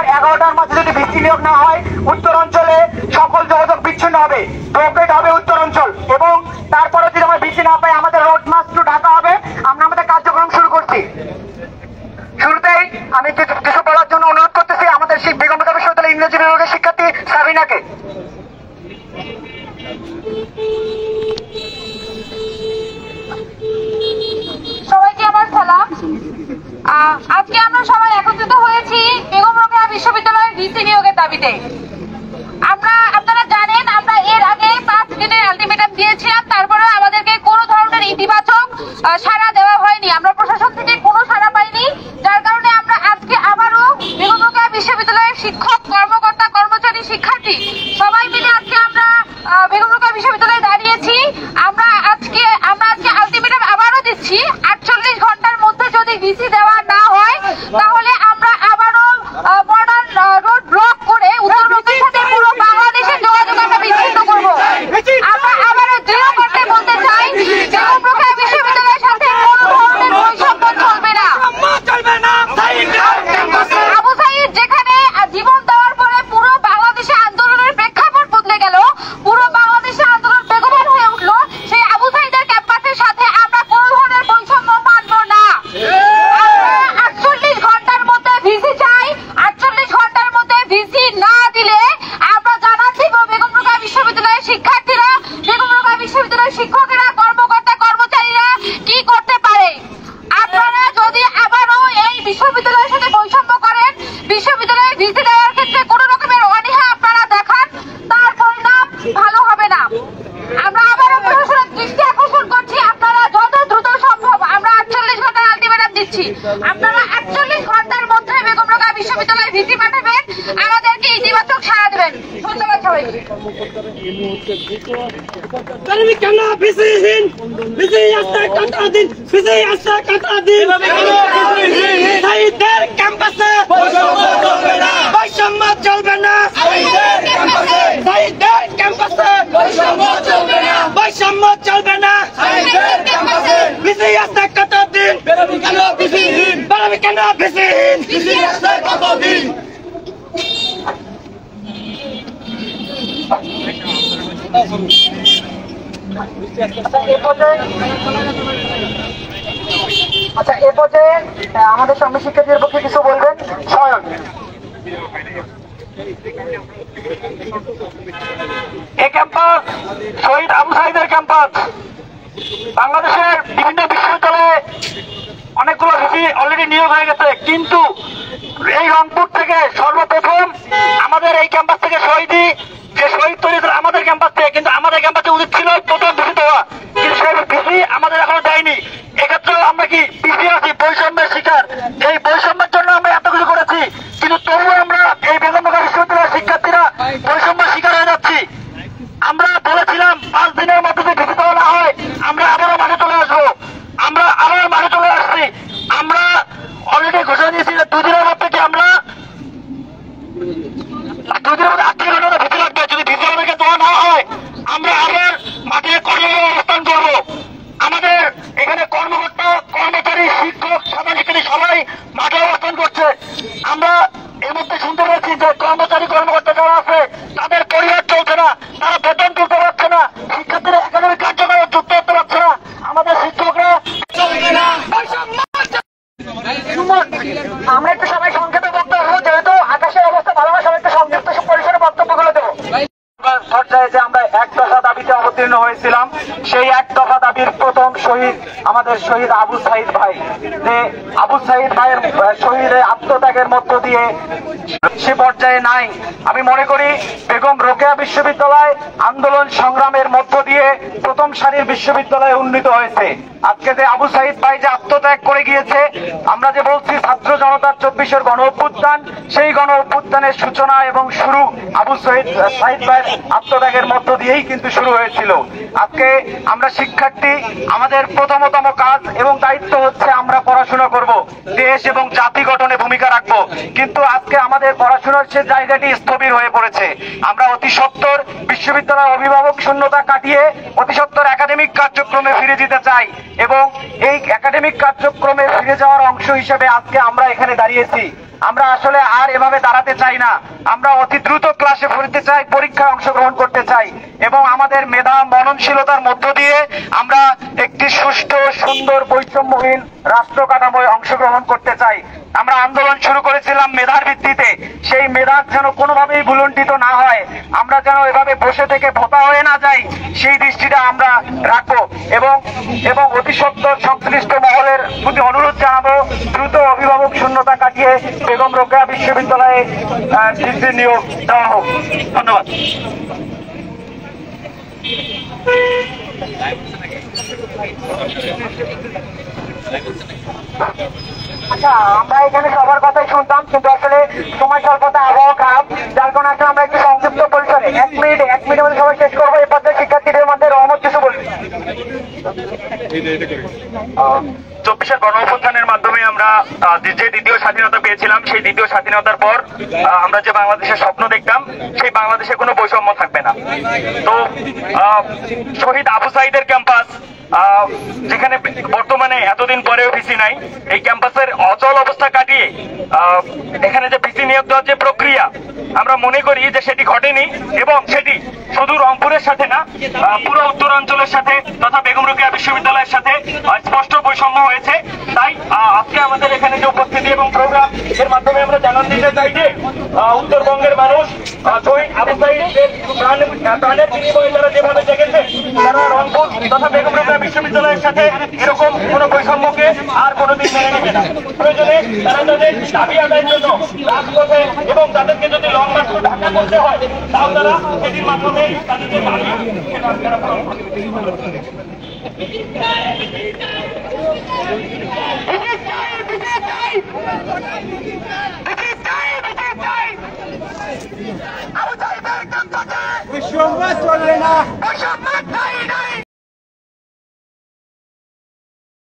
আর 11টার মধ্যে যদি ভিসি নিয়োগ না হয় উত্তরাঞ্চলে সকল যোগাযোগ বিচ্ছিন্ন হবে, ব্লকেট হবে উত্তরাঞ্চল। এবং তারপরে যদি আমরা ভিসি না পাই আমাদের রোড মার্চ টু ঢাকা হবে। আমরা আমাদের কার্যক্রম শুরু করছি। শুরুতেই আমি কিছু বলার জন্য অনুরোধ করতেছি আমাদের বেগম রোকেয়া বিশ্ববিদ্যালয়ের ইংরেজি বিভাগের শিক্ষার্থী সাবিনাকে। সবাইকে আমার সালাম। আজকে আমরা সবাই একত্রিত হয়েছি বেগম রোকেয়া বিশ্ববিদ্যালয়ের ভিসি নিয়োগের দাবিতে। আপনারা জানেন আমরা এর আগে 5 দিনের আলটিমেটাম দিয়েছিলাম, তারপরে আমাদেরকে কোনো ধরনের ইতিবাচক সাড়া দেওয়া হয়নি। আমরা প্রশাসন থেকে কোনো সাড়া পাইনি, যার কারণে আমরা আজকে আবারও বেগম রোকেয়া বিশ্ববিদ্যালয়ের শিক্ষক, কর্মকর্তা, কর্মচারী, শিক্ষার্থী সবাই মিলে আজকে আমরা বেগম রোকেয়া বিশ্ববিদ্যালয়ে দাঁড়িয়েছি। আমরা আজকে আলটিমেটাম আবারও দিচ্ছি, 48 ঘন্টার মধ্যে যদি ভিসি দেওয়া না হয় তাহলে আমরা আবারও মডার্ন রোড ব্লক করে উত্তরবঙ্গের সাথে পুরো বাংলাদেশের যোগাযোগ আমরা বিচ্ছিন্ন করব। আমরা আবারও দৃঢ় করতে বলতে চাই বেগম রোকেয়া বিশ্ববিদ্যালয়ের সাথে কোনো ধরনের বৈষম্য চলবে না। আবু সাঈদ যেখানে জীবন দেওয়ার পরে পুরো বাংলাদেশে আন্দোলনের প্রেক্ষাপট বদলে গেল, পুরো বাংলাদেশে আন্দোলন বেগবান হয়ে উঠলো, সেই আবু সাঈদের ক্যাম্পাসের সাথে আমরা কোনো ধরনের বৈষম্য মানব না। আমরা 48 ঘন্টার মধ্যে ভিসি চাই। 48 ঘন্টার মধ্যে ভিসি না দিলে আমরা জানাচ্ছি বেগম রোকেয়া বিশ্ববিদ্যালয়ের শিক্ষার্থীরা, বেগম রোকেয়া বিশ্ববিদ্যালয়ের শিক্ষকেরা, কর্মকর্তা, কর্মচারীরা কি করতে পারে। আপনারা যদি আবারও এই বিশ্ববিদ্যালয়ের সাথে বৈষম্য করেন, বিশ্ববিদ্যালয়ের ভিসি দেওয়ার ক্ষেত্রে কোনো রকমের অনীহা আপনারা দেখান, তার পরিণাম ভালো হবে না। আমরা আবারও প্রশাসনের দৃষ্টি আকর্ষণ করছি, আপনারা যত দ্রুত সম্ভব, আমরা 48 ঘন্টার আলটিমেটাম দিচ্ছি, আপনারা 48 ঘন্টার মধ্যে বেগম রোকেয়া বিশ্ববিদ্যালয়ের ভিসি পাঠাবেন, আমাদেরকে ইতিবাচক সাড়া দেবেন। ধন্যবাদ সবাইকে। বৈষম্য চলবে না, বৈষম্য চলবে না, ভিসি আসতে কতদিন, বেরোবি কেন ভিসিহীন, কতদিন। আচ্ছা, এ পর্যায়ে আমাদের সঙ্গে শিক্ষার্থীদের পক্ষে কিছু বলবেন স্বয়ং। এই ক্যাম্পাস শহীদ আবু সাঈদের ক্যাম্পাস। বাংলাদেশের বিভিন্ন বিশ্ববিদ্যালয়ে অনেকগুলো ভিসি অলরেডি নিয়োগ হয়ে গেছে, কিন্তু এই রংপুর থেকে সর্বপ্রথম আমাদের এই ক্যাম্পাস থেকে শহীদ তৈরি করে আমাদের ক্যাম্পাস থেকে, কিন্তু আমাদের ক্যাম্পাসে উচিত ছিল প্রথম ভিসি দেওয়া, কিন্তু সেই ভিসি আমাদের এখনো দেয়নি। এক্ষেত্রে আমরা কি পিছিয়ে আছি, বৈষম্যের শিকার। এই বৈষম্যের জন্য আমরা এত কিছু করেছি, কিন্তু তবুও আমরা এই বেগম রোকেয়া বিশ্ববিদ্যালয়ের শিক্ষার্থীরা বৈষম্যের শিকার হয়ে যাচ্ছি। আমরা বলেছিলাম 5 দিনের মধ্যে যদি ভিসি দেওয়া না হয় আমরা আবারও মাঠে চলে আসবো। আমরা আবার মাঠে চলে আসছি। আমরা অলরেডি ঘোষণা দিয়েছি যে 2 দিনের মধ্যে কি আমরা 2 দিনের মধ্যে 48 ঘন্টা ভিসি লাগবে। যদি ভিসি আমাদেরকে দেওয়া না হয় আমরা আবার মাঠে কর্মরত অবস্থান করবো। আমাদের এখানে কর্মকর্তা, কর্মচারী, শিক্ষক, সাধারণ শিক্ষার্থী সবাই মাঠে অবস্থান করছে। আমরা এর মধ্যে শুনতে পাচ্ছি যে কর্মচারী, কর্মকর্তা যারা আছে তাদের পরিবার চলছে না, তারা বেতন তুলতে পারছে না, শিক্ষার্থীরা একাডেমিক কার্যক্রমে যুক্ত হতে পারছে না, আমাদের শিক্ষকরা চলবে না। আমরা একটু সবাই সংক্ষেপে বক্তব্য, যেহেতু আকাশের অবস্থা ভালো না, সবাই একটু সংক্ষিপ্ত পরিসরে বক্তব্যগুলো দেবো। পর্যায়ে যে আমরা 1 দফা দাবিতে অবতীর্ণ হয়েছিলাম, সেই 1 দফা দাবির প্রথম শহীদ আমাদের শহীদ আবু সাঈদ ভাই। যে আবু সাঈদ ভাইয়ের শহীদের আত্মত্যাগের মধ্য দিয়ে সে পর্যায়ে নাই। আমি মনে করি বেগম রোকেয়া বিশ্ববিদ্যালয় আন্দোলন সংগ্রামের মধ্য দিয়ে প্রথম সারির বিশ্ববিদ্যালয়ে উন্নীত হয়েছে। আজকে যে আবু সাঈদ ভাই যে আত্মত্যাগ করে গিয়েছে, আমরা যে বলছি ছাত্র জনতার 24-এর গণ অভ্যুত্থান, সেই গণ অভ্যুত্থানের সূচনা এবং শুরু আবু সাঈদ ভাইয়ের আত্মত্যাগের মধ্য দিয়েই কিন্তু শুরু হয়েছিল। আজকে আমরা শিক্ষার্থী, আমাদের প্রথমতম কাজ এবং দায়িত্ব হচ্ছে আমরা পড়াশোনা করব, দেশ এবং জাতি গঠনে ভূমিকা রাখবো। কিন্তু আজকে আমাদের পড়াশোনার সে জায়গাটি স্থবির হয়ে পড়েছে। আমরা অতি সত্বর বিশ্ববিদ্যালয়ের অভিভাবক শূন্যতা কাটিয়ে অতি সত্বর একাডেমিক কার্যক্রমে ফিরে যেতে চাই, এবং এই একাডেমিক কার্যক্রমে ফিরে যাওয়ার অংশ হিসেবে আজকে আমরা এখানে দাঁড়িয়েছি। আমরা আসলে আর এভাবে দাঁড়াতে চাই না। আমরা অতি দ্রুত ক্লাসে ভরতে চাই, পরীক্ষায় অংশগ্রহণ করতে চাই এবং আমাদের মেধা মননশীলতার মধ্য দিয়ে আমরা একটি সুষ্ঠু সুন্দর বৈষম্যহীন রাষ্ট্র কাঠামোয় অংশগ্রহণ করতে চাই। আমরা আন্দোলন শুরু করেছিলাম মেধার ভিত্তিতে, সেই মেধা যেন কোনোভাবেই ভুলুণ্ঠিত না হয়, আমরা যেন এভাবে বসে থেকে ভোতা হয়ে না যাই, সেই দৃষ্টিটা আমরা রাখবো এবং এবং অতি সত্বর সংশ্লিষ্ট মহলের প্রতি অনুরোধ জানাবো দ্রুত অভিভাবক শূন্যতা কাটিয়ে বেগম রোকেয়া বিশ্ববিদ্যালয়ে ডিগ্রি নিয়োগ দেওয়া হোক। ধন্যবাদ। আচ্ছা, আমরা এখানে সবার কথাই শুনতাম, কিন্তু আসলে সময় স্বল্পতা, আবহাওয়া খারাপ, যার কারণে আসলে আমরা একটু সংক্ষিপ্ত পরিসরে এক মিনিটের মধ্যে সবাই শেষ করবো। এ পর্যায়ে শিক্ষার্থীদের মধ্যে রহমত কিছু বলবেন। 24-এর গণঅভ্যুত্থানের মাধ্যমে আমরা যে দ্বিতীয় স্বাধীনতা পেয়েছিলাম, সেই দ্বিতীয় স্বাধীনতার পর আমরা যে বাংলাদেশের স্বপ্ন দেখতাম, সেই বাংলাদেশে কোনো বৈষম্য থাকবে না। তো শহীদ আবু সাঈদের ক্যাম্পাস, যেখানে বর্তমানে এতদিন পরেও ভিসি নাই, এই ক্যাম্পাসের অচল অবস্থা কাটিয়ে এখানে যে ভিসি নিয়োগ দেওয়ার যে প্রক্রিয়া, আমরা মনে করি যে সেটি ঘটেনি এবং সেটি শুধু রংপুরের সাথে না, পুরো উত্তরাঞ্চলের সাথে তথা বেগম রোকেয়া বিশ্ববিদ্যালয়ের সাথে স্পষ্ট বৈষম্য হয়েছে। তাই আজকে আমাদের এখানে যে উপস্থিতি এবং প্রোগ্রাম, এর মাধ্যমে আমরা জানান দিতে চাই যে উত্তরবঙ্গের মানুষ শহীদ আবু সাঈদের প্রাণের বিনিময়ে তারা যেভাবে জেগেছে, তারা রংপুর তথা বেগম রোকেয়া বিশ্ববিদ্যালয়ের সাথে এরকম কোন বৈষম্যকে আর কোনোদিন মেনে নেবে না। প্রয়োজনে তারা তাদের দাবি আদায়ের জন্য রাজপথে এবং তাদেরকে যদি লং মার্চ ঢাকা করতে হয়, তাও তারা এটির মাধ্যমে তাদেরকে দাবি চলবে না।